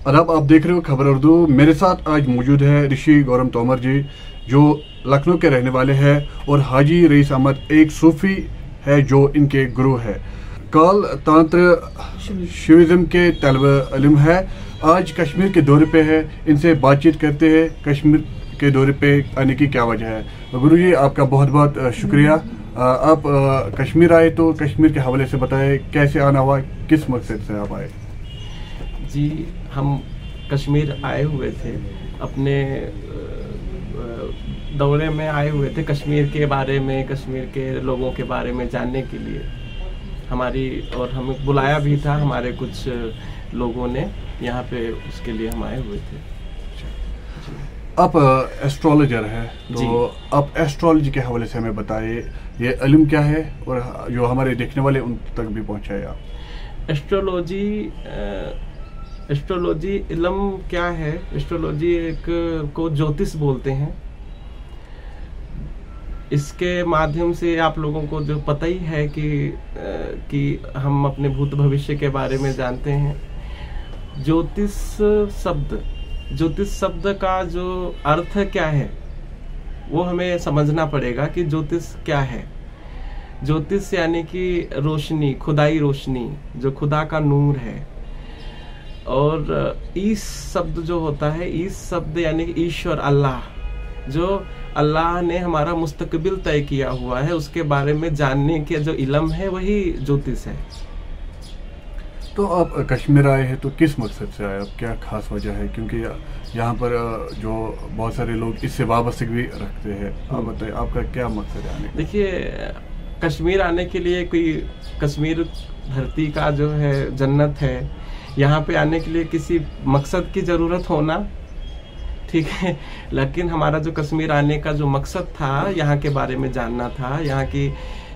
अब आप देख रहे हो खबर उर्दू। मेरे साथ आज मौजूद है ऋषि गौरम तोमर जी, जो लखनऊ के रहने वाले हैं, और हाजी रईस अहमद एक सूफी है जो इनके गुरु है। काल तंत्र शिविज्म के तलब इल्म है। आज कश्मीर के दौरे पे है, इनसे बातचीत करते हैं कश्मीर के दौरे पे आने की क्या वजह है। गुरु जी, आपका बहुत बहुत शुक्रिया। आप कश्मीर आए तो कश्मीर के हवाले से बताएं, कैसे आना हुआ, किस मकसद से आप आए। जी, हम कश्मीर आए हुए थे, अपने दौरे में आए हुए थे कश्मीर के बारे में, कश्मीर के लोगों के बारे में जानने के लिए और हमें बुलाया भी था हमारे कुछ लोगों ने यहाँ पे, उसके लिए हम आए हुए थे। आप एस्ट्रोलॉजर है, तो आप एस्ट्रोलॉजी के हवाले से हमें बताइए, ये इल्म क्या है और जो हमारे देखने वाले उन तक भी पहुँचाए आप। एस्ट्रोलॉजी इल्म क्या है? एस्ट्रोलॉजी को ज्योतिष बोलते हैं। इसके माध्यम से आप लोगों को जो पता ही है कि हम अपने भूत भविष्य के बारे में जानते हैं। ज्योतिष शब्द का जो अर्थ क्या है वो हमें समझना पड़ेगा कि ज्योतिष क्या है। ज्योतिष यानी कि रोशनी, खुदाई रोशनी, जो खुदा का नूर है। और ईश शब्द जो होता है, ईश शब्द यानी कि ईश्वर, अल्लाह, जो अल्लाह ने हमारा मुस्तकबिल तय किया हुआ है, उसके बारे में जानने के जो इल्म है वही ज्योतिष है। तो आप कश्मीर आए हैं तो किस मकसद से आए, क्या खास वजह है? क्योंकि यहाँ पर जो बहुत सारे लोग इससे वाबस्तगी भी रखते हैं, आप बताइए आपका क्या मकसद है आने का? देखिए, कश्मीर आने के लिए कश्मीर धरती का जो है जन्नत है, यहाँ पे आने के लिए किसी मकसद की ज़रूरत होना, ठीक है। लेकिन हमारा जो कश्मीर आने का जो मकसद था, यहाँ के बारे में जानना था,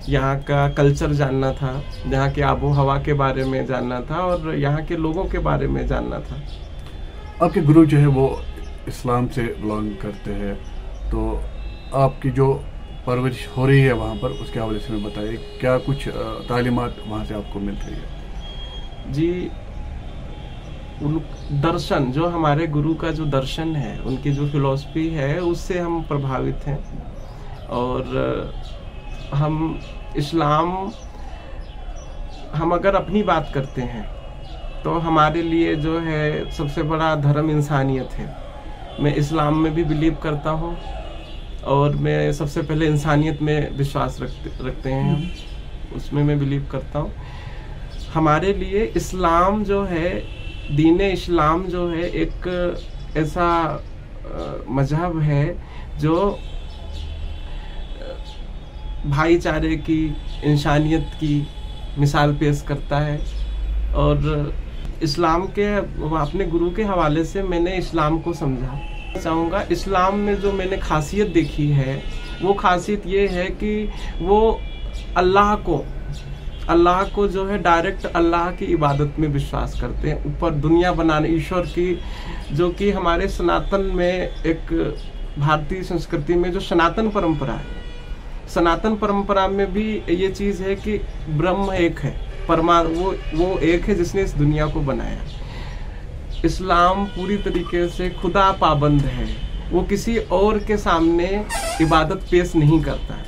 यहाँ का कल्चर जानना था, यहाँ के आबो हवा के बारे में जानना था और यहाँ के लोगों के बारे में जानना था। आपके गुरु जो है वो इस्लाम से बिलोंग करते हैं, तो आपकी जो परवरिश हो रही है वहाँ पर, उसके हवाले से हमें बताइए, क्या कुछ तालीमात वहाँ से आपको मिल रही है? जी, उन दर्शन, जो हमारे गुरु का जो दर्शन है, उनकी जो फिलॉसफी है, उससे हम प्रभावित हैं। और हम अगर अपनी बात करते हैं तो हमारे लिए जो है सबसे बड़ा धर्म इंसानियत है। मैं इस्लाम में भी बिलीव करता हूँ और मैं सबसे पहले इंसानियत में विश्वास रखते हैं हम, उसमें मैं बिलीव करता हूँ। हमारे लिए इस्लाम जो है, दीन इस्लाम जो है, एक ऐसा मजहब है जो भाईचारे की, इंसानियत की मिसाल पेश करता है। और इस्लाम के, अपने गुरु के हवाले से मैंने इस्लाम को समझा चाहूँगा। इस्लाम में जो मैंने खासियत देखी है, वो खासियत ये है कि वो अल्लाह को जो है डायरेक्ट अल्लाह की इबादत में विश्वास करते हैं, ऊपर दुनिया बनाने ईश्वर की, जो कि हमारे सनातन में, एक भारतीय संस्कृति में जो सनातन परंपरा है, सनातन परंपरा में भी ये चीज़ है कि ब्रह्म एक है, वो एक है जिसने इस दुनिया को बनाया। इस्लाम पूरी तरीके से खुदा पाबंद है, वो किसी और के सामने इबादत पेश नहीं करता है।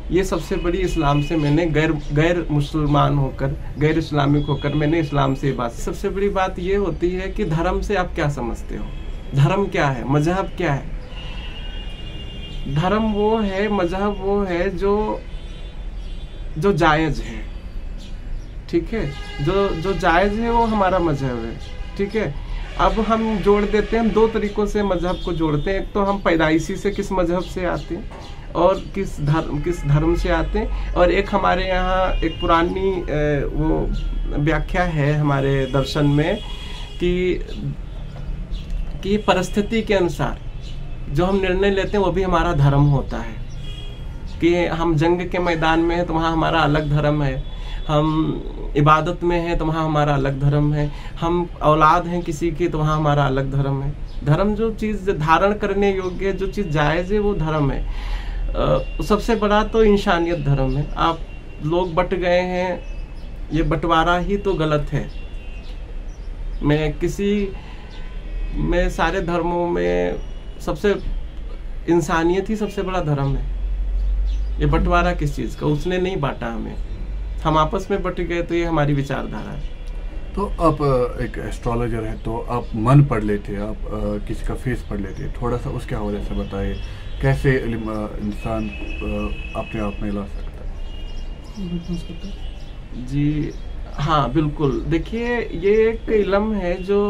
ये सबसे बड़ी इस्लाम से मैंने गैर मुसलमान होकर, गैर इस्लामिक होकर मैंने इस्लाम से बात। सबसे बड़ी बात ये होती है कि धर्म से आप क्या समझते हो, धर्म क्या है, मजहब क्या है। धर्म वो है, मजहब वो है जो जायज है, ठीक है। जो जायज है वो हमारा मजहब है, ठीक है। अब हम जोड़ देते हैं, दो तरीकों से मजहब को जोड़ते हैं। एक तो हम पैदाइशी से किस मजहब से आते हैं और किस धर्म से आते हैं, और एक हमारे यहाँ एक पुरानी वो व्याख्या है हमारे दर्शन में कि परिस्थिति के अनुसार जो हम निर्णय लेते हैं वो भी हमारा धर्म होता है। कि हम जंग के मैदान में हैं तो वहाँ हमारा अलग धर्म है, हम इबादत में हैं तो वहाँ हमारा अलग धर्म है, हम औलाद हैं किसी की तो वहाँ हमारा अलग धर्म है। धर्म जो चीज़ धारण करने योग्य, जो चीज़ जायज़ है, वो धर्म है। सबसे बड़ा तो इंसानियत धर्म है। आप लोग बट गए हैं, ये बंटवारा ही तो गलत है। मैं किसी में सारे धर्मों में सबसे इंसानियत ही सबसे बड़ा धर्म है। ये बंटवारा किस चीज़ का, उसने नहीं बांटा हमें, हम आपस में बट गए, तो ये हमारी विचारधारा है। तो आप एक एस्ट्रोलॉजर हैं, तो आप मन पढ़ लेते, आप किसी का फेस पढ़ लेते, थोड़ा सा उसके हवाले से बताइए कैसे इंसान अपने आप में ला सकता है। जी हाँ बिल्कुल, देखिए ये एक इल्म है जो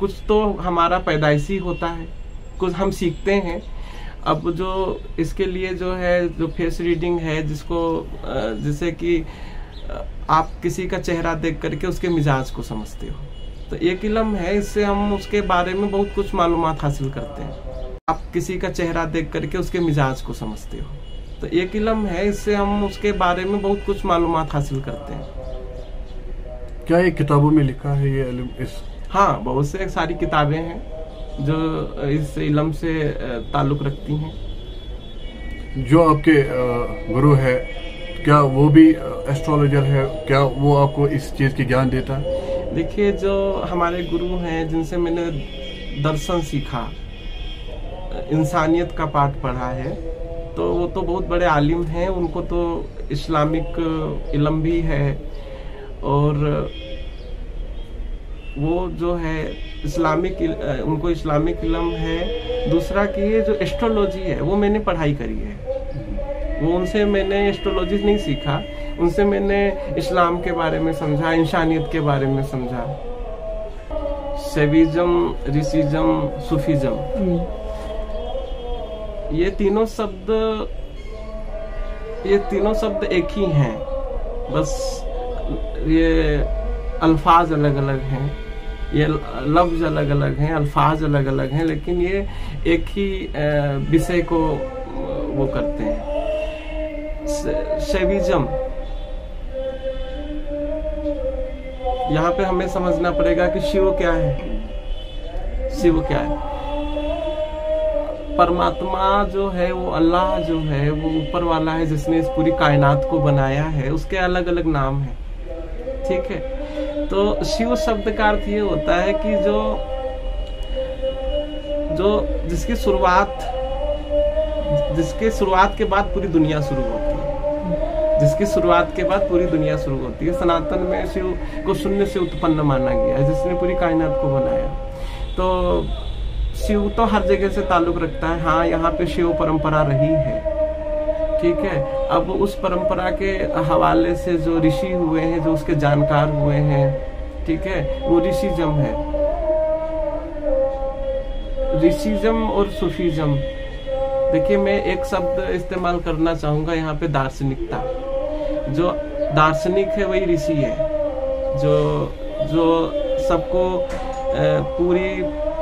कुछ तो हमारा पैदाइशी होता है, कुछ हम सीखते हैं। अब जो इसके लिए जो है जो फेस रीडिंग है, जिसको जैसे कि आप किसी का चेहरा देख करके उसके मिजाज को समझते हो, तो एक इल्म है, इससे हम उसके बारे में बहुत कुछ मालूमात हासिल करते हैं। आप किसी का चेहरा देख करके उसके मिजाज को समझते हो, तो एक इल्म है, इससे हम उसके बारे में बहुत कुछ मालूमात हासिल करते हैं। क्या ये किताबों में लिखा है ये इल्म? हाँ, बहुत से सारी किताबें हैं जो इस इल्म से ताल्लुक रखती हैं। जो आपके गुरु है, क्या वो भी एस्ट्रोलॉजर है? क्या वो आपको इस चीज़ की ज्ञान देता है? देखिए, जो हमारे गुरु हैं, जिनसे मैंने दर्शन सीखा, इंसानियत का पाठ पढ़ा है, तो वो तो बहुत बड़े आलिम हैं, उनको तो इस्लामिक इल्म भी है, और वो जो है उनको इस्लामिक इल्म है। दूसरा कि ये जो एस्ट्रोलॉजी है, वो मैंने पढ़ाई करी है, वो उनसे मैंने एस्ट्रोलॉजी नहीं सीखा, उनसे मैंने इस्लाम के बारे में समझा, इंसानियत के बारे में समझा। सेविज्म, ऋषिज्म, सूफीज्म, ये तीनों शब्द एक ही हैं, बस ये अल्फाज अलग अलग हैं, ये लफ्ज अलग अलग हैं, अल्फाज अलग अलग हैं, लेकिन ये एक ही विषय को वो करते हैं। शैविज्म, यहाँ पे हमें समझना पड़ेगा कि शिव क्या है। शिव क्या है? परमात्मा जो है, वो अल्लाह जो है, वो ऊपर वाला है, जिसने इस पूरी कायनात को बनाया है। उसके अलग अलग नाम हैं, ठीक है। तो शिव शब्द का अर्थ ये होता है कि जिसकी शुरुआत के बाद पूरी दुनिया शुरू होती है, जिसकी शुरुआत के बाद पूरी दुनिया शुरू होती है। सनातन में शिव को शून्य से उत्पन्न माना गया है, जिसने पूरी कायनात को बनाया। तो शिव तो हर जगह से ताल्लुक रखता है। हाँ, यहाँ पे शिव परंपरा रही है, ठीक है। अब उस परंपरा के हवाले से जो ऋषि हुए हैं, जो उसके जानकार हुए हैं, ठीक है, वो ऋषिज्म है। ऋषिज्म और सूफीज्म, देखिए मैं एक शब्द इस्तेमाल करना चाहूंगा यहाँ पे, दार्शनिकता। जो दार्शनिक है वही ऋषि है, जो सबको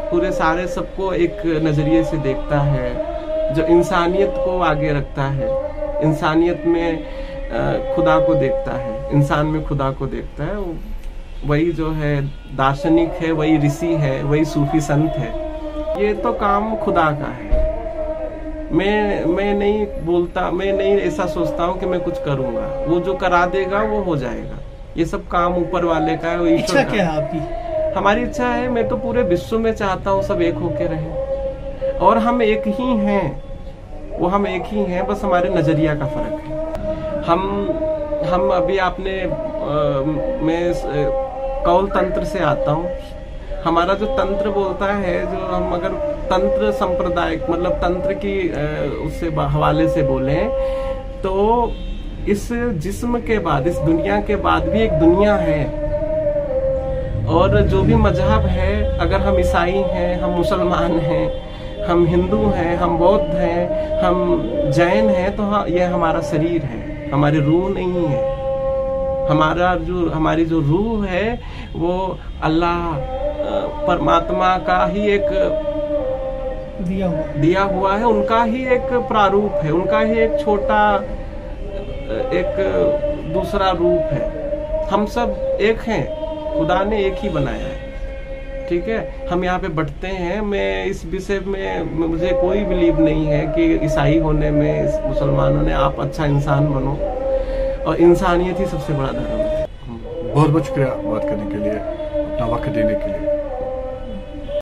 पूरे सारे सबको एक नजरिए से देखता है, जो इंसानियत को आगे रखता है, इंसानियत में खुदा को देखता है, इंसान में खुदा को देखता है, वही जो है दार्शनिक है, वही ऋषि है, वही सूफी संत है। ये तो काम खुदा का है। मैं नहीं बोलता, मैं नहीं ऐसा सोचता हूँ कि मैं कुछ करूंगा, वो जो करा देगा वो हो जाएगा। ये सब काम ऊपर वाले का है, वो ईश्वर का। क्या है आपकी? हमारी इच्छा है, मैं तो पूरे विश्व में चाहता हूँ सब एक होके रहे, और हम एक ही हैं, वो हम एक ही हैं, बस हमारे नजरिया का फर्क है। हम अभी मैं कौल तंत्र से आता हूँ। हमारा जो तंत्र बोलता है, जो हम अगर तंत्र संप्रदाय मतलब तंत्र की उससे हवाले से बोले, तो इस जिस्म के बाद, इस दुनिया के बाद भी एक दुनिया है। और जो भी मजहब है, अगर हम ईसाई हैं, हम मुसलमान हैं, हम हिंदू हैं, हम बौद्ध हैं, हम जैन हैं, तो हाँ, ये हमारा शरीर है, हमारी रूह नहीं है। हमारी जो रूह है, वो अल्लाह परमात्मा का ही एक दिया हुआ है, उनका ही एक प्रारूप है, उनका ही एक छोटा एक दूसरा रूप है। हम सब एक हैं, खुदा ने एक ही बनाया है, ठीक है। हम यहाँ पे बंटते हैं। मैं इस विषय में मुझे कोई बिलीव नहीं है कि ईसाई होने में, मुसलमान होने, आप अच्छा इंसान बनो, और इंसानियत ही सबसे बड़ा धर्म है। बहुत बहुत शुक्रिया बात करने के लिए, अपना वक्त देने के लिए।